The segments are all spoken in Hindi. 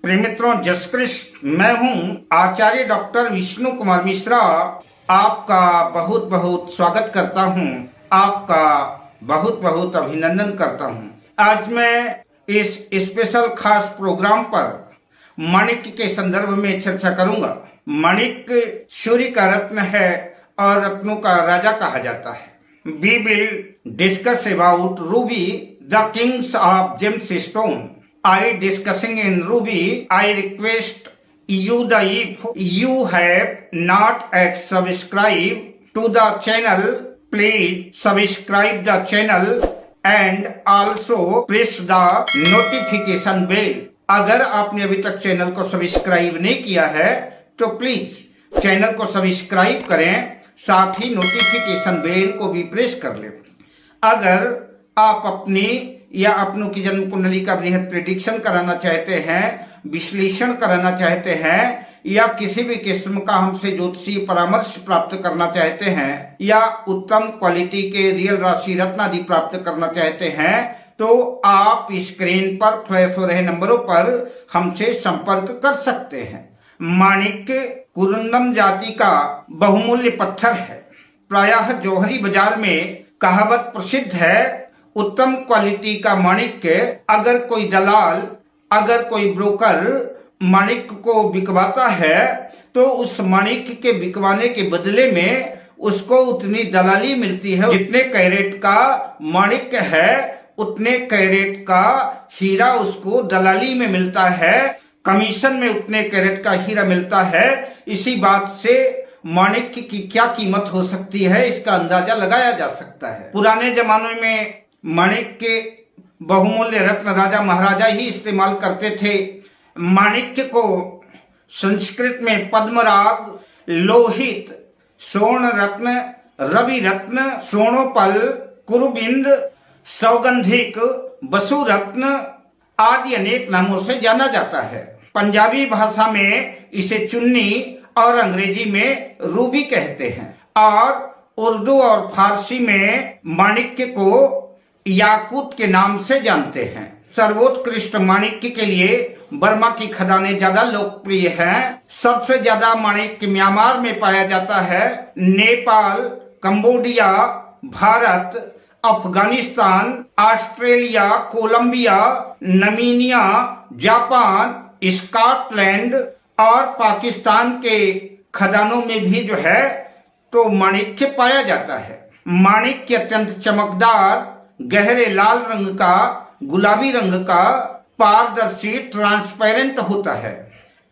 प्रिय मित्रों, जय श्री कृष्ण। मैं हूं आचार्य डॉक्टर विष्णु कुमार मिश्रा। आपका बहुत बहुत स्वागत करता हूं, आपका बहुत बहुत अभिनंदन करता हूं। आज मैं इस स्पेशल खास प्रोग्राम पर माणिक्य के संदर्भ में चर्चा करूंगा। माणिक्य सूर्य का रत्न है और रत्नों का राजा कहा जाता है। We will discuss about ruby, the kings of gemstone. I discussing in ruby. I request you that if you have not yet subscribed to the channel, please subscribe the channel and also press the notification bell. अगर आपने अभी तक चैनल को सब्सक्राइब नहीं किया है तो प्लीज चैनल को सब्सक्राइब करें, साथ ही नोटिफिकेशन बेल को भी प्रेस कर ले। अगर आप अपनी या अपनों की जन्म कुंडली का बृहद प्रेडिक्शन कराना चाहते हैं, विश्लेषण कराना चाहते हैं, या किसी भी किस्म का हमसे ज्योतिषीय परामर्श प्राप्त करना चाहते हैं, या उत्तम क्वालिटी के रियल राशि रत्न आदि प्राप्त करना चाहते हैं, तो आप स्क्रीन पर फ्लैश हो रहे नंबरों पर हमसे संपर्क कर सकते हैं। माणिक्य कुरुंदम जाति का बहुमूल्य पत्थर है। प्रायः जौहरी बाजार में कहावत प्रसिद्ध है, उत्तम क्वालिटी का माणिक्य अगर कोई दलाल, अगर कोई ब्रोकर माणिक्य को बिकवाता है तो उस माणिक्य के बिकवाने के बदले में उसको उतनी दलाली मिलती है। जितने कैरेट का माणिक्य है उतने कैरेट का हीरा उसको दलाली में मिलता है, कमीशन में उतने कैरेट का हीरा मिलता है। इसी बात से माणिक्य की क्या कीमत हो सकती है इसका अंदाजा लगाया जा सकता है। पुराने जमाने में माणिक्य बहुमूल्य रत्न राजा महाराजा ही इस्तेमाल करते थे। माणिक्य को संस्कृत में पद्मराग, लोहित, स्वर्ण रत्न, रवि रत्न, स्वर्णोपल, कुरुबिंद, सौगंधिक, वसु रत्न आदि अनेक नामों से जाना जाता है। पंजाबी भाषा में इसे चुन्नी और अंग्रेजी में रूबी कहते हैं, और उर्दू और फारसी में माणिक्य को याकूत के नाम से जानते हैं। सर्वोत्कृष्ट माणिक्य के लिए बर्मा की खदानें ज्यादा लोकप्रिय हैं। सबसे ज्यादा माणिक्य म्यांमार में पाया जाता है। Nepal, Cambodia, Bharat, Afghanistan, Australia, Colombia, Namibia, Japan, Scotland और पाकिस्तान के खदानों में भी जो है तो माणिक्य पाया जाता है। माणिक्य अत्यंत चमकदार, गहरे लाल रंग का, गुलाबी रंग का, पारदर्शी, ट्रांसपेरेंट होता है।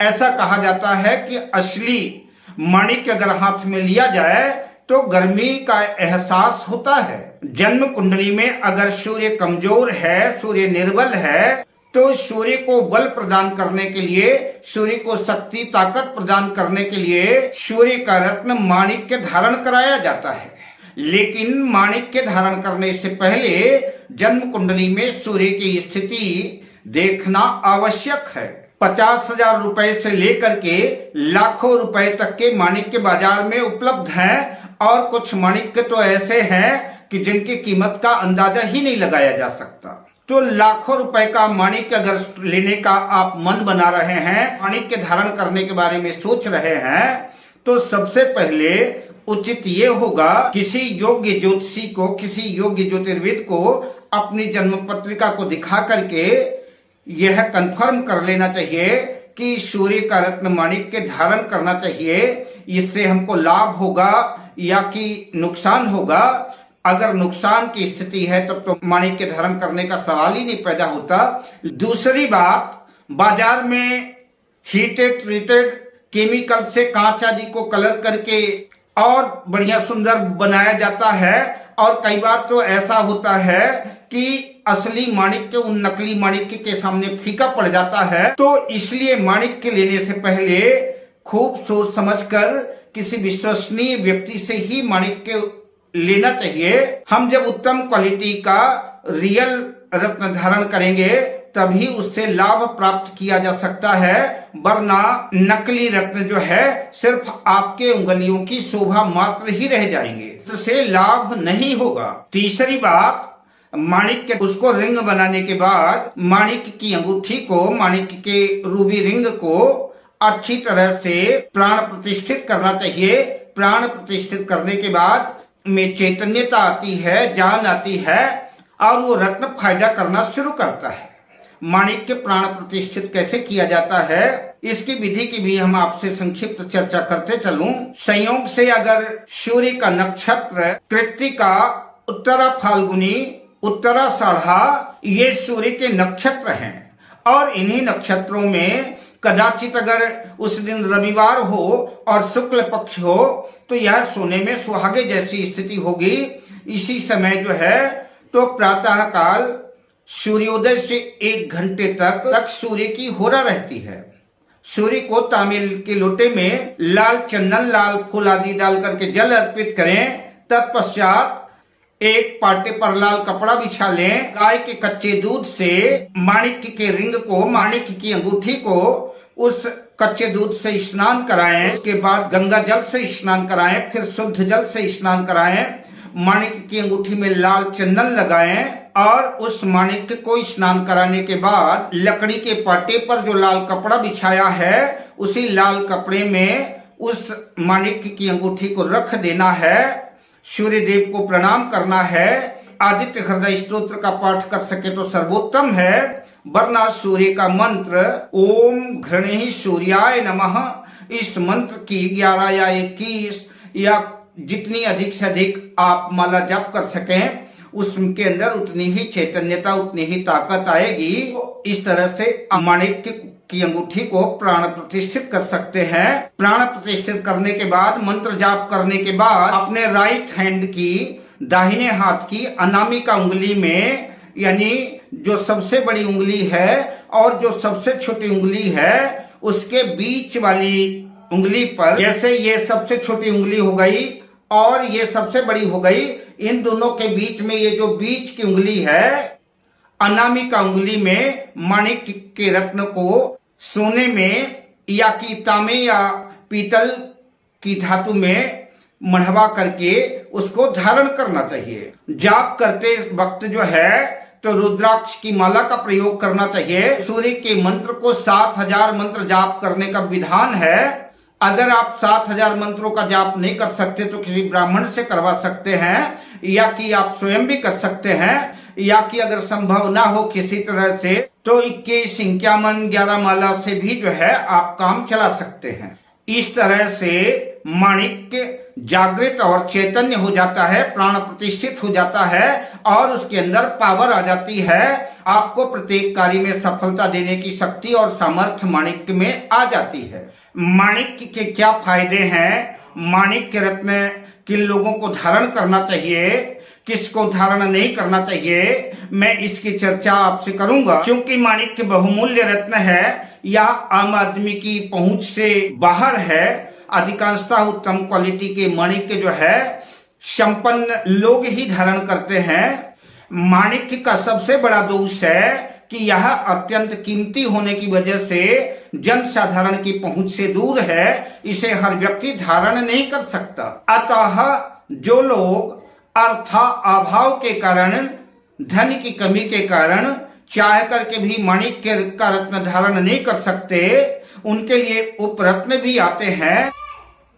ऐसा कहा जाता है कि असली माणिक्य अगर हाथ में लिया जाए तो गर्मी का एहसास होता है। जन्म कुंडली में अगर सूर्य कमजोर है, सूर्य निर्बल है, तो सूर्य को बल प्रदान करने के लिए, सूर्य को शक्ति ताकत प्रदान करने के लिए सूर्य का रत्न माणिक्य धारण कराया जाता है। लेकिन माणिक्य धारण करने से पहले जन्म कुंडली में सूर्य की स्थिति देखना आवश्यक है। 50,000 रुपए से लेकर के लाखों रुपए तक के माणिक्य बाजार में उपलब्ध हैं, और कुछ माणिक्य तो ऐसे हैं कि जिनकी कीमत का अंदाजा ही नहीं लगाया जा सकता। तो लाखों रुपए का माणिक्य अगर लेने का आप मन बना रहे हैं, माणिक्य धारण करने के बारे में सोच रहे हैं, तो सबसे पहले उचित ये होगा किसी योग्य ज्योतिषी को, किसी योग्य ज्योतिर्विद को अपनी जन्म पत्रिका को दिखा करके यह कंफर्म कर लेना चाहिए कि सूर्य का रत्न माणिक्य धारण करना चाहिए। इससे हमको लाभ होगा या कि नुकसान होगा। अगर नुकसान की स्थिति है तब तो माणिक्य धारण करने का सवाल ही नहीं पैदा होता। दूसरी बात, बाजार में हीटेड ट्रीटेड केमिकल से कांच आदि को कलर करके और बढ़िया सुंदर बनाया जाता है, और कई बार तो ऐसा होता है कि असली माणिक्य उन नकली माणिक्य के सामने फीका पड़ जाता है। तो इसलिए माणिक्य लेने से पहले खूब सोच समझकर किसी विश्वसनीय व्यक्ति से ही माणिक्य लेना चाहिए। हम जब उत्तम क्वालिटी का रियल रत्न धारण करेंगे तभी उससे लाभ प्राप्त किया जा सकता है, वरना नकली रत्न जो है सिर्फ आपके उंगलियों की शोभा मात्र ही रह जाएंगे, इससे लाभ नहीं होगा। तीसरी बात, माणिक्य उसको रिंग बनाने के बाद माणिक्य की अंगूठी को, माणिक्य के रूबी रिंग को अच्छी तरह से प्राण प्रतिष्ठित करना चाहिए। प्राण प्रतिष्ठित करने के बाद में चैतन्यता आती है, जान आती है और वो रत्न फायदा करना शुरू करता है। माणिक्य प्राण प्रतिष्ठित कैसे किया जाता है, इसकी विधि की भी हम आपसे संक्षिप्त चर्चा करते चलूं। संयोग से अगर सूर्य का नक्षत्र कृत्तिका, उत्तरा फाल्गुनी, उत्तरा साढ़ा ये सूर्य के नक्षत्र हैं और इन्हीं नक्षत्रों में कदाचित अगर उस दिन रविवार हो और शुक्ल पक्ष हो तो यह सोने में सुहागे जैसी स्थिति होगी। इसी समय जो है तो प्रातः काल सूर्योदय से 1 घंटे तक सूर्य की होरा रहती है। सूर्य को तांबे के लोटे में लाल चंदन, लाल फूल आदि डाल करके जल अर्पित करें। तत्पश्चात एक पाटे पर लाल कपड़ा बिछा लें। गाय के कच्चे दूध से माणिक्य के रिंग को, माणिक्य की अंगूठी को उस कच्चे दूध से स्नान कराएं। उसके बाद गंगा जल से स्नान कराएं, फिर शुद्ध जल से स्नान कराएं। माणिक्य की अंगूठी में लाल चंदन लगाएं और उस माणिक्य को स्नान कराने के बाद लकड़ी के पाटे पर जो लाल कपड़ा बिछाया है उसी लाल कपड़े में उस माणिक्य की अंगूठी को रख देना है। सूर्य देव को प्रणाम करना है। आदित्य हृदय स्तोत्र का पाठ कर सके तो सर्वोत्तम है, वरना सूर्य का मंत्र ओम घृणे सूर्याय नमः, इस मंत्र की 11 या 21 या जितनी अधिक से अधिक आप माला जप कर सकें उसके अंदर उतनी ही चैतन्यता, उतनी ही ताकत आएगी। इस तरह से माणिक्य की अंगूठी को प्राण प्रतिष्ठित कर सकते हैं। प्राण प्रतिष्ठित करने के बाद, मंत्र जाप करने के बाद अपने राइट हैंड की, दाहिने हाथ की अनामिका उंगली में, यानी जो सबसे बड़ी उंगली है और जो सबसे छोटी उंगली है उसके बीच वाली उंगली पर, जैसे ये सबसे छोटी उंगली हो गई और ये सबसे बड़ी हो गई, इन दोनों के बीच में ये जो बीच की उंगली है अनामिका उंगली में माणिक्य के रत्न को सोने में या कि तांबे या पीतल की धातु में मढ़वा करके उसको धारण करना चाहिए। जाप करते वक्त जो है तो रुद्राक्ष की माला का प्रयोग करना चाहिए। सूर्य के मंत्र को 7000 मंत्र जाप करने का विधान है। अगर आप 7000 मंत्रों का जाप नहीं कर सकते तो किसी ब्राह्मण से करवा सकते हैं या कि आप स्वयं भी कर सकते हैं, या कि अगर संभव ना हो किसी तरह से तो 21, 51, 11 माला से भी जो है आप काम चला सकते हैं। इस तरह से माणिक्य जागृत और चैतन्य हो जाता है, प्राण प्रतिष्ठित हो जाता है और उसके अंदर पावर आ जाती है। आपको प्रत्येक कार्य में सफलता देने की शक्ति और सामर्थ्य माणिक्य में आ जाती है। माणिक्य के क्या फायदे हैं, माणिक्य रत्न किन लोगों को धारण करना चाहिए, किसको धारण नहीं करना चाहिए, मैं इसकी चर्चा आपसे करूंगा। क्योंकि माणिक्य बहुमूल्य रत्न है, यह आम आदमी की पहुंच से बाहर है। अधिकांशतः उत्तम क्वालिटी के माणिक्य जो है संपन्न लोग ही धारण करते हैं। माणिक्य का सबसे बड़ा दोष है कि यह अत्यंत कीमती होने की वजह से जन साधारण की पहुंच से दूर है, इसे हर व्यक्ति धारण नहीं कर सकता। अतः जो लोग अर्था अभाव के कारण, धन की कमी के कारण चाह करके भी माणिक्य का रत्न धारण नहीं कर सकते, उनके लिए उपरत्न भी आते हैं।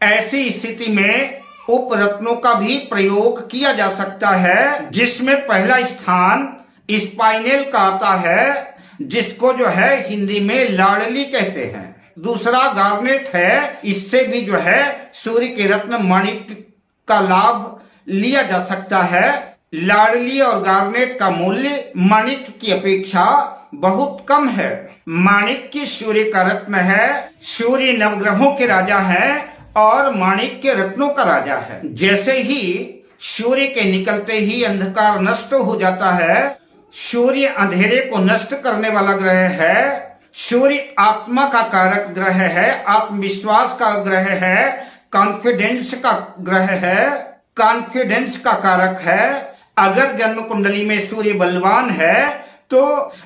ऐसी स्थिति में उपरत्नों का भी प्रयोग किया जा सकता है, जिसमें पहला स्थान स्पाइनल का आता है, जिसको जो है हिंदी में लाडली कहते हैं। दूसरा गार्नेट है, इससे भी जो है सूर्य के रत्न माणिक्य का लाभ लिया जा सकता है। लाडली और गार्नेट का मूल्य माणिक्य की अपेक्षा बहुत कम है। माणिक्य सूर्य का रत्न है, सूर्य नवग्रहों के राजा है और माणिक्य रत्नों का राजा है। जैसे ही सूर्य के निकलते ही अंधकार नष्ट हो जाता है, सूर्य अंधेरे को नष्ट करने वाला ग्रह है। सूर्य आत्मा का कारक ग्रह है, आत्मविश्वास का ग्रह है, कॉन्फिडेंस का ग्रह है, कॉन्फिडेंस का कारक है। अगर जन्म कुंडली में सूर्य बलवान है तो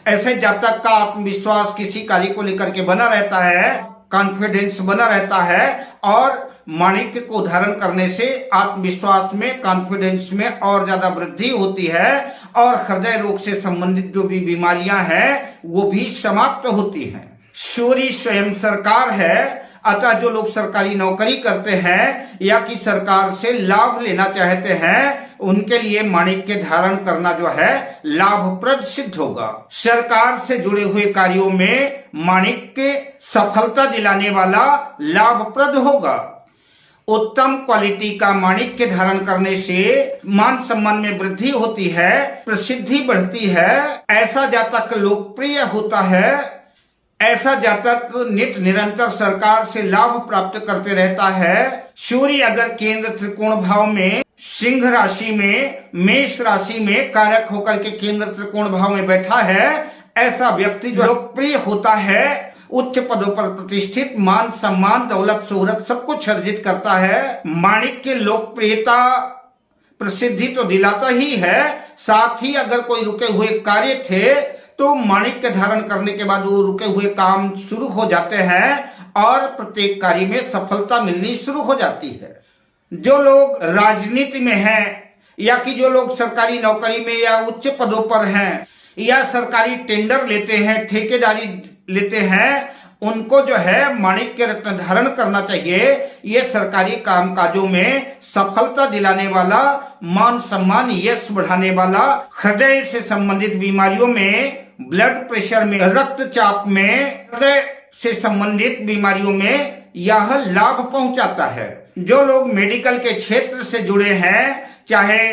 ऐसे जातक का आत्मविश्वास किसी कार्य को लेकर के बना रहता है। कॉन्फिडेंस बना रहता है और माणिक्य को धारण करने से आत्मविश्वास में, कॉन्फिडेंस में और ज्यादा वृद्धि होती है और हृदय रोग से संबंधित जो भी बीमारियां हैं वो भी समाप्त होती हैं। सूर्य स्वयं सरकार है, अतः जो लोग सरकारी नौकरी करते हैं या कि सरकार से लाभ लेना चाहते हैं उनके लिए माणिक्य धारण करना जो है लाभप्रद सिद्ध होगा। सरकार से जुड़े हुए कार्यों में माणिक्य सफलता दिलाने वाला लाभप्रद होगा। उत्तम क्वालिटी का माणिक्य धारण करने से मान सम्मान में वृद्धि होती है, प्रसिद्धि बढ़ती है, ऐसा जातक लोकप्रिय होता है, ऐसा जातक नित्य निरंतर सरकार से लाभ प्राप्त करते रहता है। सूर्य अगर केंद्र त्रिकोण भाव में, सिंह राशि में, मेष राशि में कारक होकर के केंद्र त्रिकोण भाव में बैठा है, ऐसा व्यक्ति जो लोकप्रिय होता है, उच्च पदों पर प्रतिष्ठित, मान सम्मान, दौलत, शोहरत सब कुछ अर्जित करता है। माणिक्य लोकप्रियता, प्रसिद्धि तो दिलाता ही है, साथ ही अगर कोई रुके हुए कार्य थे तो माणिक्य धारण करने के बाद वो रुके हुए काम शुरू हो जाते हैं और प्रत्येक कार्य में सफलता मिलनी शुरू हो जाती है। जो लोग राजनीति में हैं या कि जो लोग सरकारी नौकरी में या उच्च पदों पर हैं या सरकारी टेंडर लेते हैं, ठेकेदारी लेते हैं, उनको जो है माणिक्य रत्न धारण करना चाहिए। ये सरकारी कामकाजों में सफलता दिलाने वाला, मान सम्मान, यश बढ़ाने वाला, हृदय से संबंधित बीमारियों में, ब्लड प्रेशर में, रक्तचाप में, हृदय से संबंधित बीमारियों में यह लाभ पहुंचाता है। जो लोग मेडिकल के क्षेत्र से जुड़े हैं, चाहे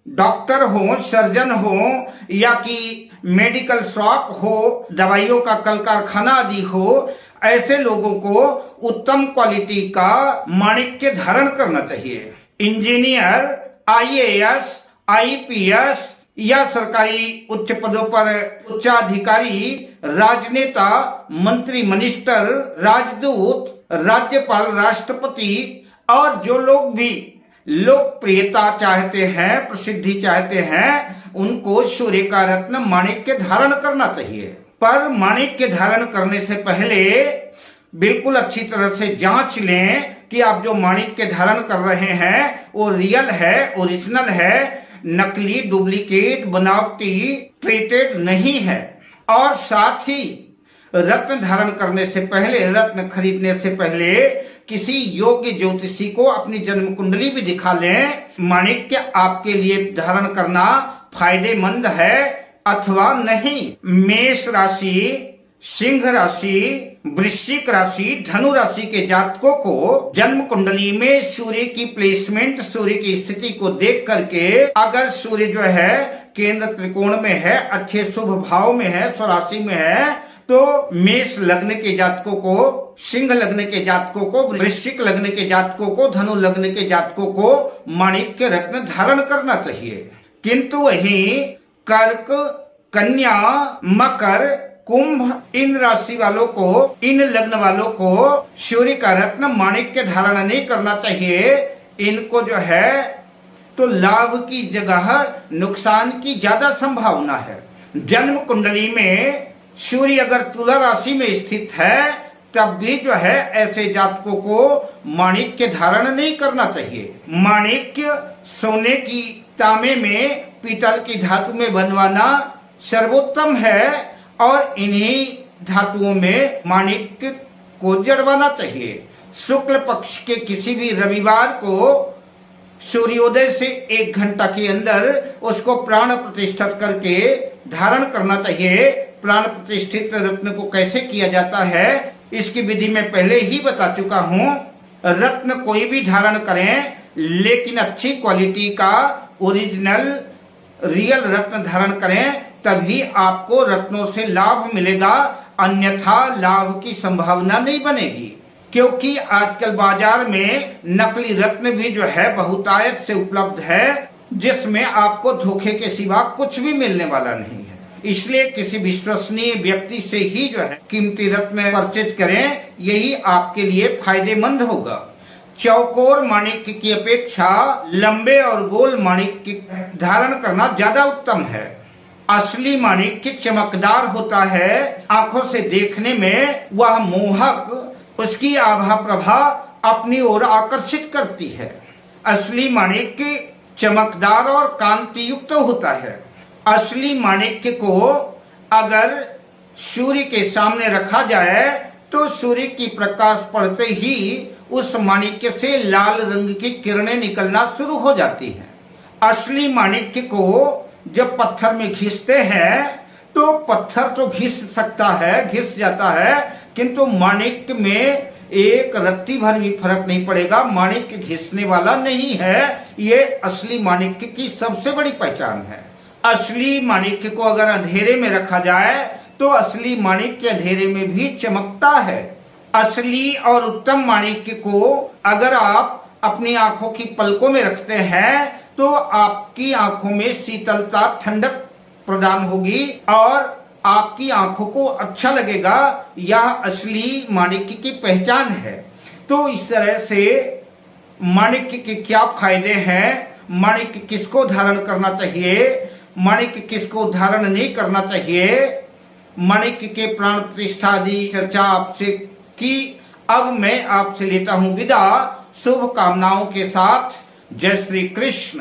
डॉक्टर हो, सर्जन हो या कि मेडिकल शॉप हो, दवाइयों का कल कारखाना आदि हो, ऐसे लोगों को उत्तम क्वालिटी का माणिक्य धारण करना चाहिए। इंजीनियर, आईएएस, आईपीएस या सरकारी उच्च पदों पर उच्चाधिकारी, राजनेता, मंत्री, मिनिस्टर, राजदूत, राज्यपाल, राष्ट्रपति और जो लोग भी लोकप्रियता चाहते हैं, प्रसिद्धि चाहते हैं, उनको सूर्य का रत्न माणिक्य धारण करना चाहिए। पर माणिक्य धारण करने से पहले बिल्कुल अच्छी तरह से जांच लें कि आप जो माणिक्य धारण कर रहे हैं वो रियल है, ओरिजिनल है, नकली, डुप्लीकेट, बनावटी, ट्रीटेड नहीं है। और साथ ही रत्न धारण करने से पहले, रत्न खरीदने से पहले किसी योग्य ज्योतिषी को अपनी जन्म कुंडली भी दिखा लें। माणिक्य आपके लिए धारण करना फायदेमंद है अथवा नहीं। मेष राशि, सिंह राशि, वृश्चिक राशि, धनु राशि के जातकों को जन्म कुंडली में सूर्य की प्लेसमेंट, सूर्य की स्थिति को देख करके अगर सूर्य जो है केंद्र त्रिकोण में है, अच्छे शुभ भाव में है, स्वराशि में है, तो मेष लग्न के जातकों को, सिंह लग्न के जातकों को, वृश्चिक लग्न के जातकों को, धनु लग्न के जातकों को माणिक्य रत्न धारण करना चाहिए। किंतु वहीं कर्क, कन्या, मकर, कुंभ, इन राशि वालों को, इन लग्न वालों को सूर्य का रत्न माणिक्य धारण नहीं करना चाहिए। इनको जो है तो लाभ की जगह नुकसान की ज्यादा संभावना है। जन्म कुंडली में सूर्य अगर तुला राशि में स्थित है तब भी जो है ऐसे जातकों को माणिक्य धारण नहीं करना चाहिए। माणिक्य सोने की, तांबे में, पीतल की धातु में बनवाना सर्वोत्तम है और इन्हीं धातुओं में माणिक्य को जड़वाना चाहिए। शुक्ल पक्ष के किसी भी रविवार को सूर्योदय से 1 घंटा के अंदर उसको प्राण प्रतिष्ठित करके धारण करना चाहिए। प्राण प्रतिष्ठित रत्न को कैसे किया जाता है इसकी विधि मैं पहले ही बता चुका हूँ। रत्न कोई भी धारण करें लेकिन अच्छी क्वालिटी का ओरिजिनल रियल रत्न धारण करें, तभी आपको रत्नों से लाभ मिलेगा, अन्यथा लाभ की संभावना नहीं बनेगी। क्योंकि आजकल बाजार में नकली रत्न भी जो है बहुतायत से उपलब्ध है, जिसमें आपको धोखे के सिवा कुछ भी मिलने वाला नहीं है। इसलिए किसी विश्वसनीय व्यक्ति से ही जो है कीमती रत्न परचेज करें, यही आपके लिए फायदेमंद होगा। चौकोर माणिक्य की अपेक्षा लंबे और गोल माणिक्य धारण करना ज्यादा उत्तम है। असली माणिक्य चमकदार होता है, आंखों से देखने में वह मोहक उसकी आभा प्रभा अपनी ओर आकर्षित करती है। असली माणिक्य चमकदार और कांति युक्त होता है। असली माणिक्य को अगर सूर्य के सामने रखा जाए तो सूर्य की प्रकाश पड़ते ही उस माणिक्य से लाल रंग की किरणें निकलना शुरू हो जाती हैं। असली माणिक्य को जब पत्थर में घिसते हैं तो पत्थर तो घिस सकता है, घिस जाता है, किंतु माणिक्य में एक रत्ती भर भी फर्क नहीं पड़ेगा। माणिक्य घिसने वाला नहीं है। ये असली माणिक्य की सबसे बड़ी पहचान है। असली माणिक्य को अगर अंधेरे में रखा जाए तो असली माणिक्य अंधेरे में भी चमकता है। असली और उत्तम माणिक्य को अगर आप अपनी आंखों की पलकों में रखते हैं तो आपकी आंखों में शीतलता, ठंडक प्रदान होगी और आपकी आंखों को अच्छा लगेगा। यह असली माणिक्य की पहचान है। तो इस तरह से माणिक्य के क्या फायदे हैं, माणिक्य किसको धारण करना चाहिए, माणिक्य किसको धारण नहीं करना चाहिए, माणिक्य के प्राण प्रतिष्ठा आदि चर्चा आपसे की। अब मैं आपसे लेता हूं विदा शुभ कामनाओं के साथ। जय श्री कृष्ण।